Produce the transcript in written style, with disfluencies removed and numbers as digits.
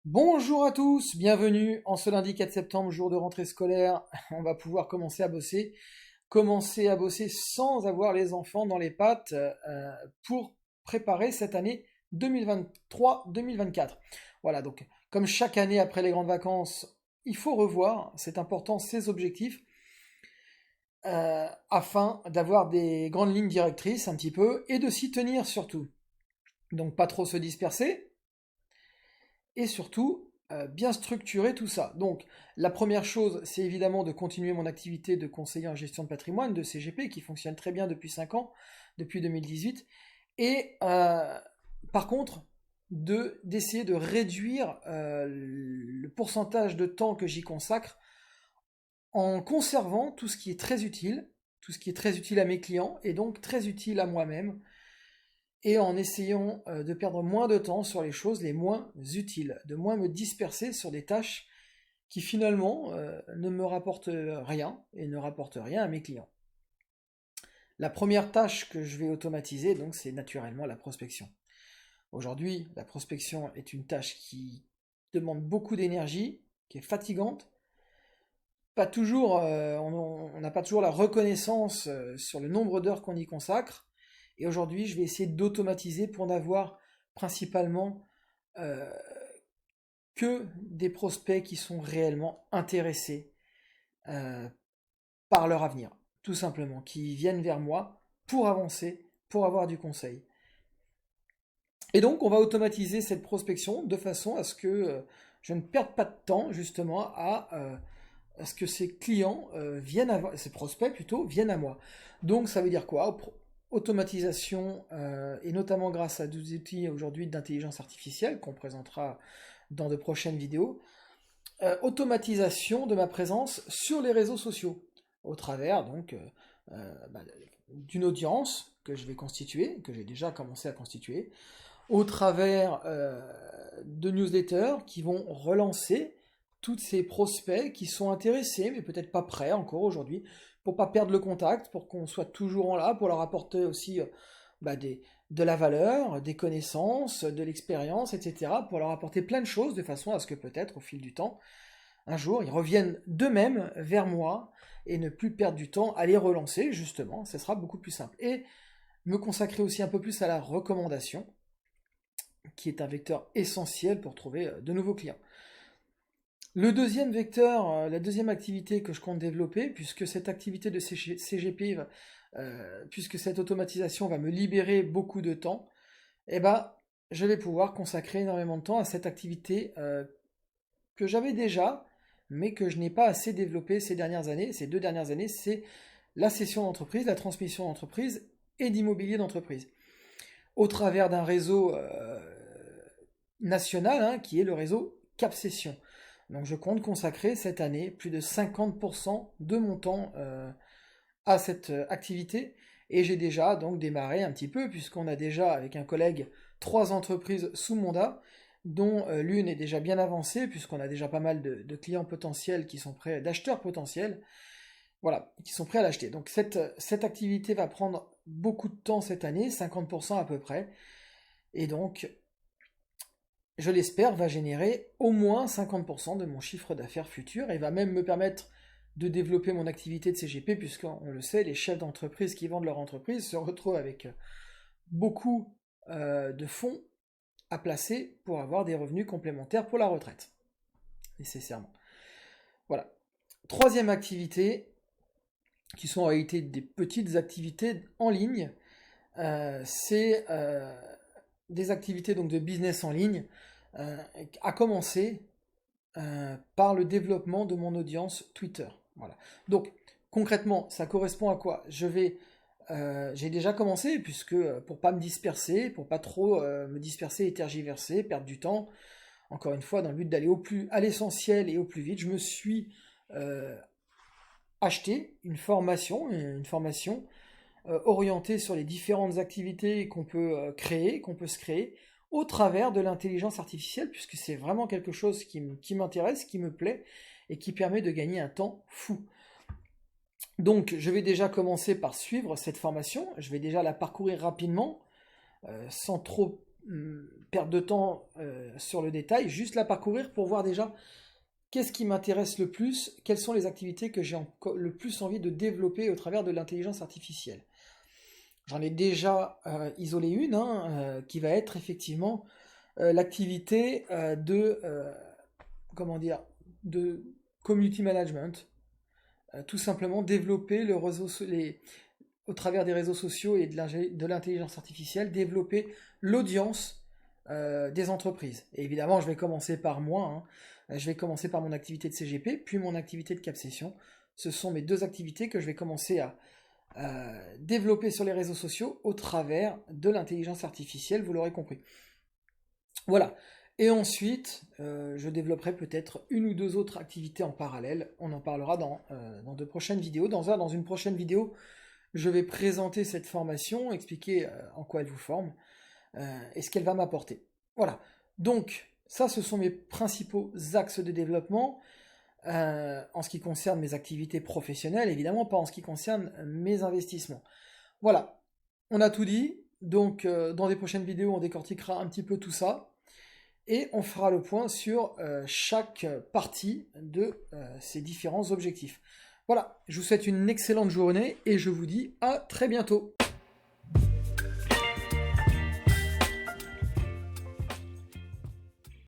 Bonjour à tous, bienvenue en ce lundi 4 septembre, jour de rentrée scolaire. On va pouvoir commencer à bosser sans avoir les enfants dans les pattes pour préparer cette année 2023-2024. Voilà, donc comme chaque année après les grandes vacances, il faut revoir, c'est important, ses objectifs afin d'avoir des grandes lignes directrices un petit peu et de s'y tenir surtout. Donc pas trop se disperser, et surtout bien structurer tout ça. Donc la première chose, c'est évidemment de continuer mon activité de conseiller en gestion de patrimoine, de CGP, qui fonctionne très bien depuis 5 ans, depuis 2018, et par contre, d'essayer de réduire le pourcentage de temps que j'y consacre en conservant tout ce qui est très utile, tout ce qui est très utile à mes clients, et donc très utile à moi-même, et en essayant de perdre moins de temps sur les choses les moins utiles, de moins me disperser sur des tâches qui finalement ne me rapportent rien et ne rapportent rien à mes clients. La première tâche que je vais automatiser, donc, c'est naturellement la prospection. Aujourd'hui, la prospection est une tâche qui demande beaucoup d'énergie, qui est fatigante. Pas toujours, on n'a pas toujours la reconnaissance sur le nombre d'heures qu'on y consacre. Et aujourd'hui, je vais essayer d'automatiser pour n'avoir principalement euh, que des prospects qui sont réellement intéressés euh, par leur avenir, tout simplement, qui viennent vers moi pour avancer, pour avoir du conseil. Et donc, on va automatiser cette prospection de façon à ce que je ne perde pas de temps, justement, à ce que ces clients ces prospects plutôt, viennent à moi. Donc, ça veut dire quoi? Automatisation, et notamment grâce à des outils aujourd'hui d'intelligence artificielle qu'on présentera dans de prochaines vidéos, automatisation de ma présence sur les réseaux sociaux, au travers donc bah, d'une audience que je vais constituer, que j'ai déjà commencé à constituer, au travers de newsletters qui vont relancer tous ces prospects qui sont intéressés, mais peut-être pas prêts encore aujourd'hui, pour pas perdre le contact, pour qu'on soit toujours en là, pour leur apporter aussi bah, de la valeur, des connaissances, de l'expérience, etc., pour leur apporter plein de choses, de façon à ce que peut-être, au fil du temps, un jour, ils reviennent d'eux-mêmes vers moi, et ne plus perdre du temps à les relancer, justement, ce sera beaucoup plus simple. Et me consacrer aussi un peu plus à la recommandation, qui est un vecteur essentiel pour trouver de nouveaux clients. Le deuxième vecteur, la deuxième activité que je compte développer, puisque cette activité de CGP, puisque cette automatisation va me libérer beaucoup de temps, eh ben, je vais pouvoir consacrer énormément de temps à cette activité que j'avais déjà, mais que je n'ai pas assez développée ces dernières années. Ces 2 dernières années, c'est la cession d'entreprise, la transmission d'entreprise et d'immobilier d'entreprise, au travers d'un réseau national, hein, qui est le réseau Cap Cession. Donc je compte consacrer cette année plus de 50% de mon temps à cette activité. Et j'ai déjà donc démarré un petit peu, puisqu'on a déjà, avec un collègue, 3 entreprises sous mandat, dont l'une est déjà bien avancée, puisqu'on a déjà pas mal de clients potentiels qui sont prêts, d'acheteurs potentiels, voilà, qui sont prêts à l'acheter. Donc cette activité va prendre beaucoup de temps cette année, 50% à peu près, et donc je l'espère, va générer au moins 50% de mon chiffre d'affaires futur et va même me permettre de développer mon activité de CGP, puisqu'on le sait, les chefs d'entreprise qui vendent leur entreprise se retrouvent avec beaucoup de fonds à placer pour avoir des revenus complémentaires pour la retraite, nécessairement. Voilà. Troisième activité, qui sont en réalité des petites activités en ligne, c'est des activités donc de business en ligne, euh, à commencer par le développement de mon audience Twitter. Voilà. Donc concrètement, ça correspond à quoi? J'ai déjà commencé, puisque pour pas me disperser, pour pas trop me disperser et tergiverser, perdre du temps, encore une fois, dans le but d'aller à l'essentiel et au plus vite, je me suis euh, acheté une formation orientée sur les différentes activités qu'on peut créer, qu'on peut se créer, au travers de l'intelligence artificielle, puisque c'est vraiment quelque chose qui m'intéresse, qui me plaît, et qui permet de gagner un temps fou. Donc je vais déjà commencer par suivre cette formation, je vais déjà la parcourir rapidement, sans trop perdre de temps sur le détail, juste la parcourir pour voir déjà qu'est-ce qui m'intéresse le plus, quelles sont les activités que j'ai le plus envie de développer au travers de l'intelligence artificielle. J'en ai déjà isolé une, qui va être effectivement l'activité comment dire, de community management. Tout simplement développer au travers des réseaux sociaux et de l'intelligence artificielle, développer l'audience des entreprises. Et évidemment, je vais commencer par moi, je vais commencer par mon activité de CGP, puis mon activité de Cap-Session. Ce sont mes deux activités que je vais commencer à développer sur les réseaux sociaux au travers de l'intelligence artificielle, vous l'aurez compris. Voilà. Et ensuite, je développerai peut-être une ou deux autres activités en parallèle. On en parlera dans de prochaines vidéos. Dans une prochaine vidéo, je vais présenter cette formation, expliquer en quoi elle vous forme et ce qu'elle va m'apporter. Voilà. Donc, ça, ce sont mes principaux axes de développement en ce qui concerne mes activités professionnelles, évidemment pas en ce qui concerne mes investissements. Voilà. On a tout dit. Donc, dans des prochaines vidéos, on décortiquera un petit peu tout ça. Et on fera le point sur chaque partie de ces différents objectifs. Voilà, je vous souhaite une excellente journée et je vous dis à très bientôt.